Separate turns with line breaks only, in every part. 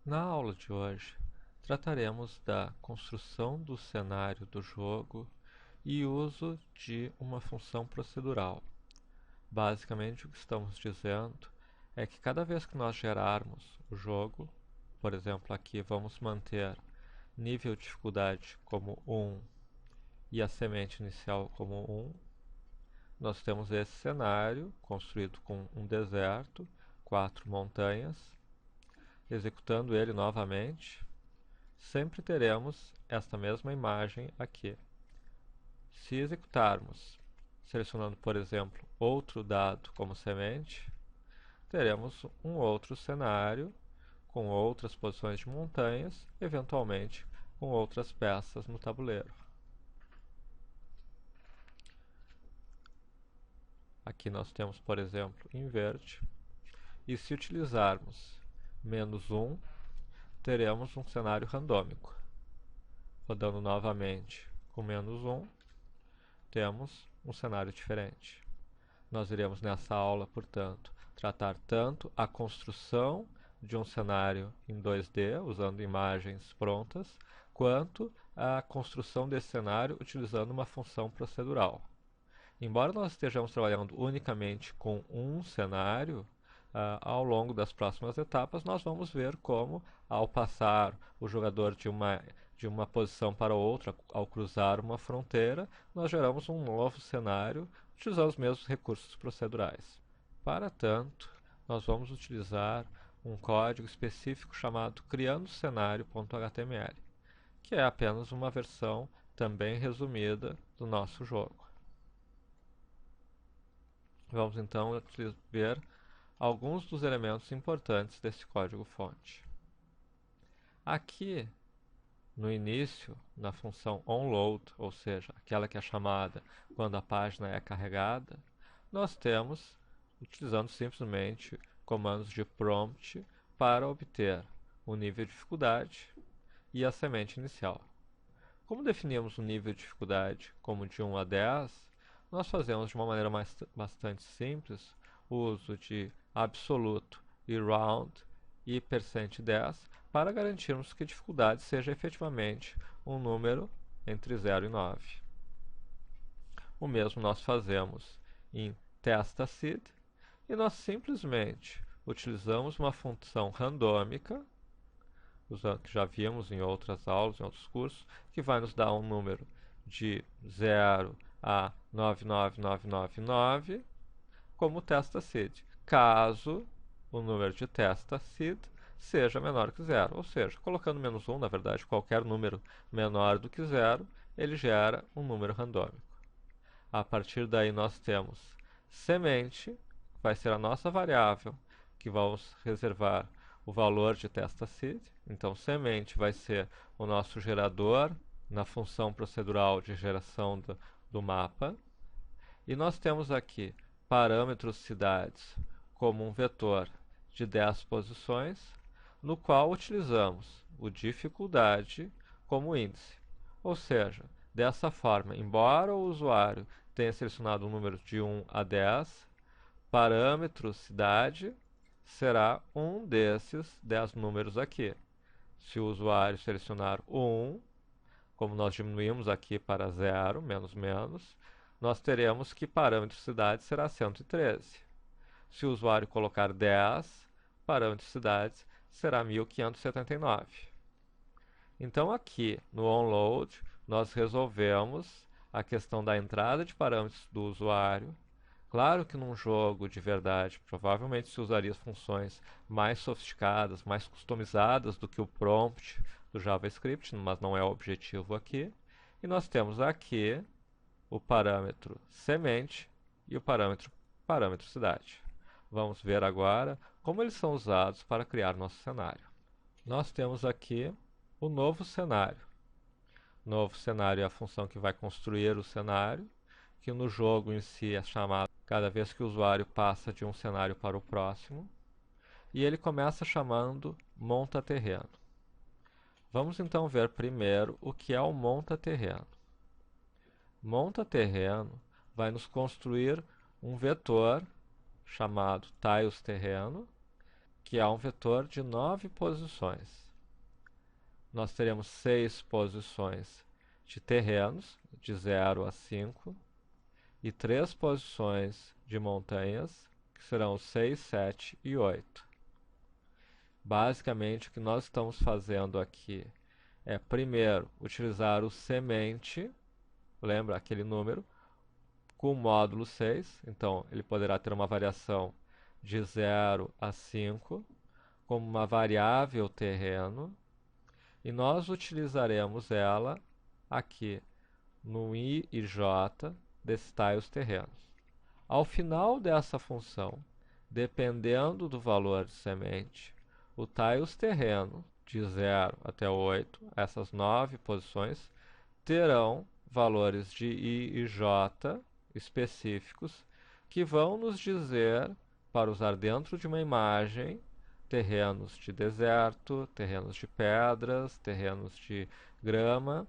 Na aula de hoje, trataremos da construção do cenário do jogo e uso de uma função procedural. Basicamente, o que estamos dizendo é que cada vez que nós gerarmos o jogo, por exemplo, aqui vamos manter nível de dificuldade como 1 e a semente inicial como 1, nós temos esse cenário construído com um deserto, 4 montanhas. Executando ele novamente, sempre teremos esta mesma imagem aqui. Se executarmos, selecionando, por exemplo, outro dado como semente, teremos um outro cenário com outras posições de montanhas, eventualmente com outras peças no tabuleiro. Aqui nós temos, por exemplo, em verde. E se utilizarmos -1, teremos um cenário randômico. Rodando novamente com -1, temos um cenário diferente. Nós iremos nessa aula, portanto, tratar tanto a construção de um cenário em 2D, usando imagens prontas, quanto a construção desse cenário utilizando uma função procedural. Embora nós estejamos trabalhando unicamente com um cenário, ao longo das próximas etapas nós vamos ver como, ao passar o jogador de uma posição para outra, ao cruzar uma fronteira, nós geramos um novo cenário utilizando os mesmos recursos procedurais. Para tanto, nós vamos utilizar um código específico chamado criandocenario.html, que é apenas uma versão também resumida do nosso jogo. Vamos então ver alguns dos elementos importantes desse código-fonte. Aqui, no início, na função onload, ou seja, aquela que é chamada quando a página é carregada, nós temos, utilizando simplesmente comandos de prompt para obter o nível de dificuldade e a semente inicial. Como definimos o nível de dificuldade como de 1 a 10, nós fazemos de uma maneira bastante simples o uso de absoluto e round e %10 para garantirmos que a dificuldade seja efetivamente um número entre 0 e 9. O mesmo nós fazemos em testa_seed e nós simplesmente utilizamos uma função randômica, que já vimos em outras aulas, em outros cursos, que vai nos dar um número de 0 a 99999 como testa_seed, caso o número de testa_seed seja menor que 0. Ou seja, colocando -1, na verdade, qualquer número menor do que 0, ele gera um número randômico. A partir daí nós temos semente, que vai ser a nossa variável, que vamos reservar o valor de testa_seed. Então, semente vai ser o nosso gerador na função procedural de geração do mapa. E nós temos aqui parâmetros cidades como um vetor de 10 posições, no qual utilizamos o dificuldade como índice. Ou seja, dessa forma, embora o usuário tenha selecionado um número de 1 a 10, parâmetro cidade será um desses 10 números aqui. Se o usuário selecionar o 1, como nós diminuímos aqui para 0, menos menos, nós teremos que parâmetro cidade será 113. Se o usuário colocar 10, parâmetro cidade será 1579. Então aqui no onload nós resolvemos a questão da entrada de parâmetros do usuário. Claro que num jogo de verdade provavelmente se usaria funções mais sofisticadas, mais customizadas do que o prompt do JavaScript, mas não é o objetivo aqui. E nós temos aqui o parâmetro semente e o parâmetro cidade. Vamos ver agora como eles são usados para criar nosso cenário. Nós temos aqui o novo cenário. Novo cenário é a função que vai construir o cenário, que no jogo em si é chamado cada vez que o usuário passa de um cenário para o próximo. E ele começa chamando monta terreno. Vamos então ver primeiro o que é o monta terreno. Monta terreno vai nos construir um vetor chamado tiles terreno, que é um vetor de 9 posições. Nós teremos 6 posições de terrenos, de 0 a 5, e 3 posições de montanhas, que serão 6, 7 e 8. Basicamente, o que nós estamos fazendo aqui é, primeiro, utilizar o semente, lembra aquele número, com o módulo 6, então ele poderá ter uma variação de 0 a 5, como uma variável terreno, e nós utilizaremos ela aqui no i e j desses tiles terrenos. Ao final dessa função, dependendo do valor de semente, o tiles terreno de 0 até 8, essas 9 posições, terão valores de i e j específicos que vão nos dizer, para usar dentro de uma imagem, terrenos de deserto, terrenos de pedras, terrenos de grama,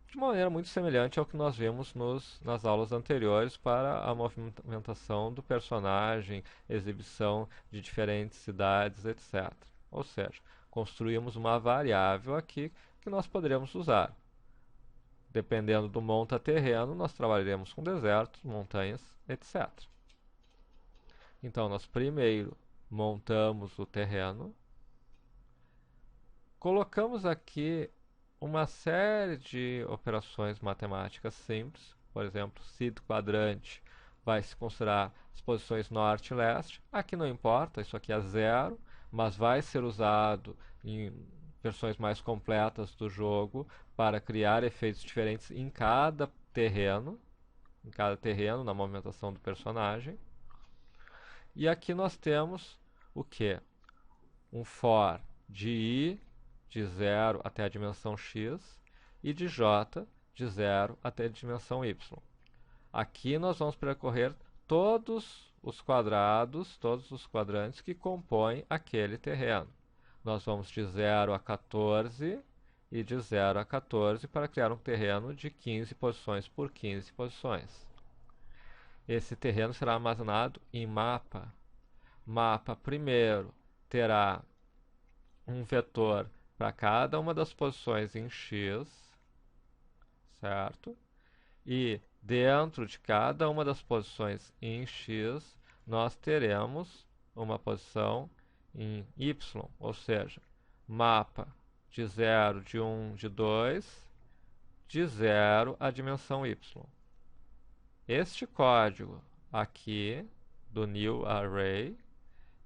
de maneira muito semelhante ao que nós vimos nas aulas anteriores para a movimentação do personagem, exibição de diferentes cidades, etc. Ou seja, construímos uma variável aqui que nós poderemos usar. Dependendo do monta-terreno, nós trabalharemos com desertos, montanhas, etc. Então, nós primeiro montamos o terreno, colocamos aqui uma série de operações matemáticas simples, por exemplo, seed quadrante vai se considerar as posições norte e leste. Aqui não importa, isso aqui é 0, mas vai ser usado em versões mais completas do jogo para criar efeitos diferentes em cada terreno na movimentação do personagem. E aqui nós temos o que? Um for de i de 0 até a dimensão x e de j de 0 até a dimensão y. Aqui nós vamos percorrer todos os quadrados, todos os quadrantes que compõem aquele terreno. Nós vamos de 0 a 14 e de 0 a 14 para criar um terreno de 15 posições por 15 posições. Esse terreno será armazenado em mapa. Mapa, primeiro, terá um vetor para cada uma das posições em x, certo? E dentro de cada uma das posições em x, nós teremos uma posição em y, ou seja, mapa de 0, de 1, de 2, de 0 à dimensão y. Este código aqui do new array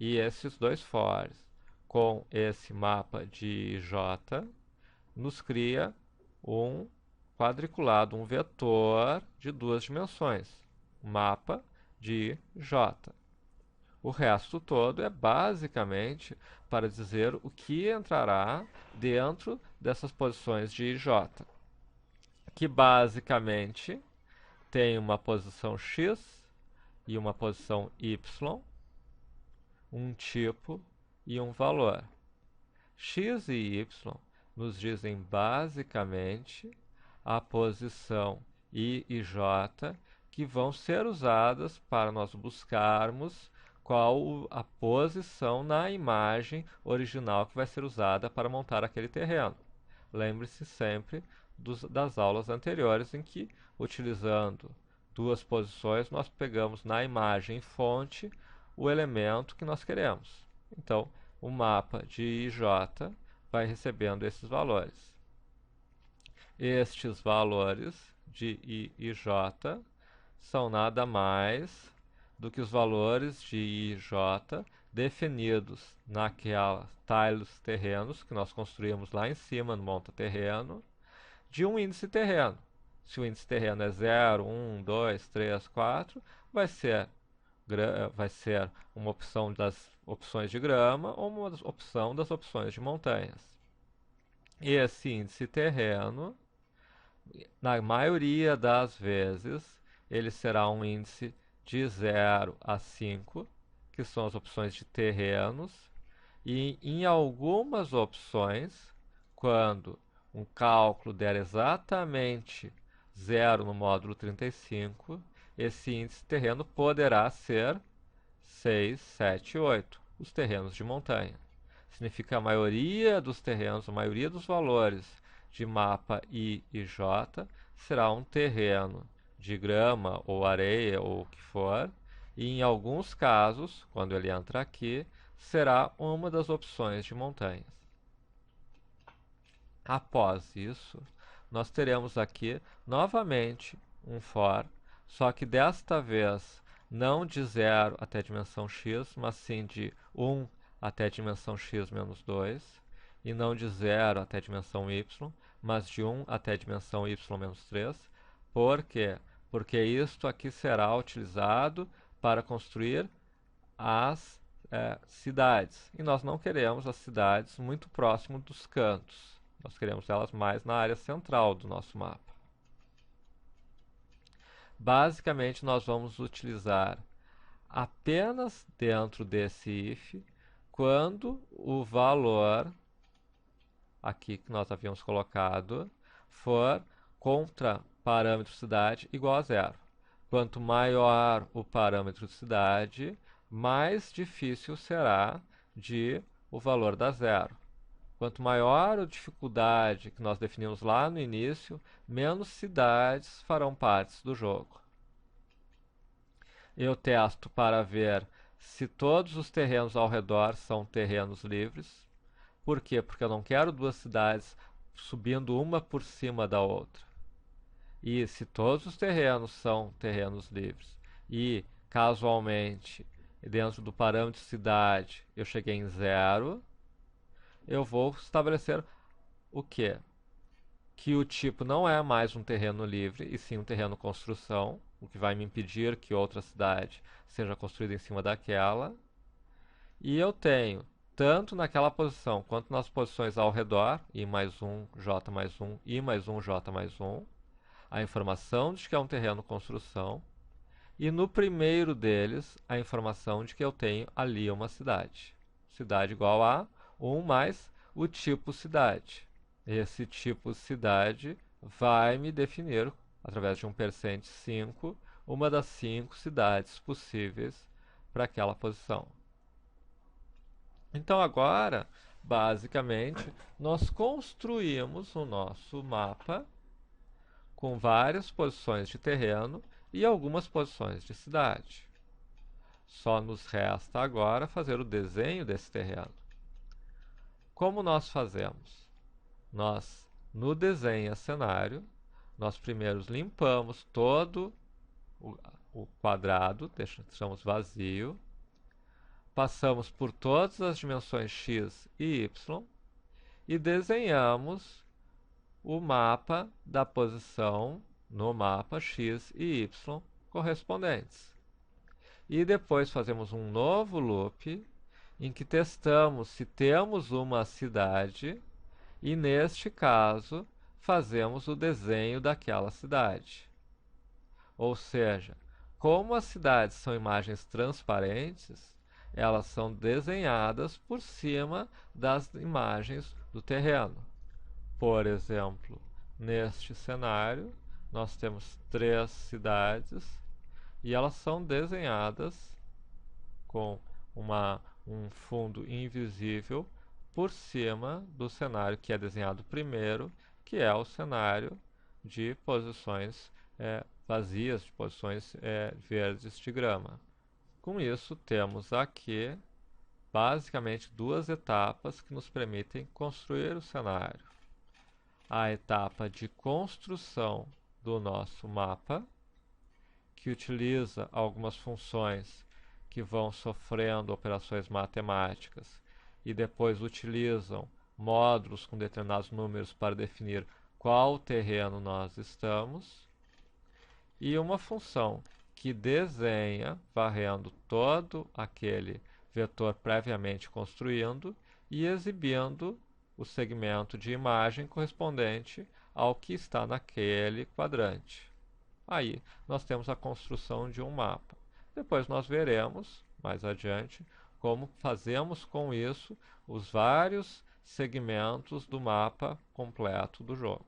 e esses dois fors com esse mapa de j nos cria um quadriculado, um vetor de 2 dimensões, mapa de j. O resto todo é basicamente para dizer o que entrará dentro dessas posições de j, que basicamente tem uma posição x e uma posição y, um tipo e um valor. X e y nos dizem basicamente a posição i e j que vão ser usadas para nós buscarmos qual a posição na imagem original que vai ser usada para montar aquele terreno. Lembre-se sempre das aulas anteriores em que, utilizando duas posições, nós pegamos na imagem fonte o elemento que nós queremos. Então, o mapa de IJ vai recebendo esses valores. Estes valores de I e J são nada mais do que os valores de I e J definidos naquelas tiles terrenos que nós construímos lá em cima no monta-terreno de um índice terreno. Se o índice terreno é 0, 1, 2, 3, 4, vai ser uma opção das opções de grama ou uma opção das opções de montanhas. E esse índice terreno, na maioria das vezes, ele será um índice de 0 a 5, que são as opções de terrenos, e em algumas opções, quando um cálculo der exatamente 0 no módulo 35, esse índice terreno poderá ser 6, 7, 8. os terrenos de montanha. Significa que a maioria dos terrenos, a maioria dos valores de mapa I e J será um terreno de grama ou areia ou o que for, e em alguns casos, quando ele entra aqui, será uma das opções de montanhas. Após isso, nós teremos aqui novamente um for, só que desta vez não de 0 até a dimensão x, mas sim de 1 até a dimensão x menos 2, e não de 0 até a dimensão y, mas de 1 até a dimensão y menos 3. Por quê? Porque isto aqui será utilizado para construir as cidades. E nós não queremos as cidades muito próximo dos cantos. Nós queremos elas mais na área central do nosso mapa. Basicamente, nós vamos utilizar apenas dentro desse if quando o valor aqui que nós havíamos colocado for contra parâmetro cidade igual a 0. Quanto maior o parâmetro cidade, mais difícil será de o valor dar 0. Quanto maior a dificuldade que nós definimos lá no início, menos cidades farão parte do jogo. Eu testo para ver se todos os terrenos ao redor são terrenos livres. Por quê? Porque eu não quero duas cidades subindo uma por cima da outra. E se todos os terrenos são terrenos livres e, casualmente, dentro do parâmetro cidade eu cheguei em 0, eu vou estabelecer o quê? Que o tipo não é mais um terreno livre, e sim um terreno construção, o que vai me impedir que outra cidade seja construída em cima daquela. E eu tenho, tanto naquela posição quanto nas posições ao redor, I mais 1, J mais 1, I mais 1, J mais 1, a informação de que é um terreno construção, e no primeiro deles, a informação de que eu tenho ali uma cidade. Cidade igual a 1 mais o tipo cidade. Esse tipo cidade vai me definir, através de um percent 5, uma das 5 cidades possíveis para aquela posição. Então agora, basicamente, nós construímos o nosso mapa com várias posições de terreno e algumas posições de cidade. Só nos resta agora fazer o desenho desse terreno. Como nós fazemos? Nós, no desenho a cenário, nós primeiro limpamos todo o quadrado, deixamos vazio, passamos por todas as dimensões x e y e desenhamos o mapa da posição no mapa x e y correspondentes. E depois fazemos um novo loop em que testamos se temos uma cidade e, neste caso, fazemos o desenho daquela cidade. Ou seja, como as cidades são imagens transparentes, elas são desenhadas por cima das imagens do terreno. Por exemplo, neste cenário, nós temos 3 cidades e elas são desenhadas com um fundo invisível por cima do cenário que é desenhado primeiro, que é o cenário de posições vazias, de posições verdes de grama. Com isso, temos aqui basicamente duas etapas que nos permitem construir o cenário. A etapa de construção do nosso mapa, que utiliza algumas funções que vão sofrendo operações matemáticas e depois utilizam módulos com determinados números para definir qual terreno nós estamos, e uma função que desenha varrendo todo aquele vetor previamente construindo e exibindo o segmento de imagem correspondente ao que está naquele quadrante. Aí nós temos a construção de um mapa. Depois nós veremos, mais adiante, como fazemos com isso os vários segmentos do mapa completo do jogo.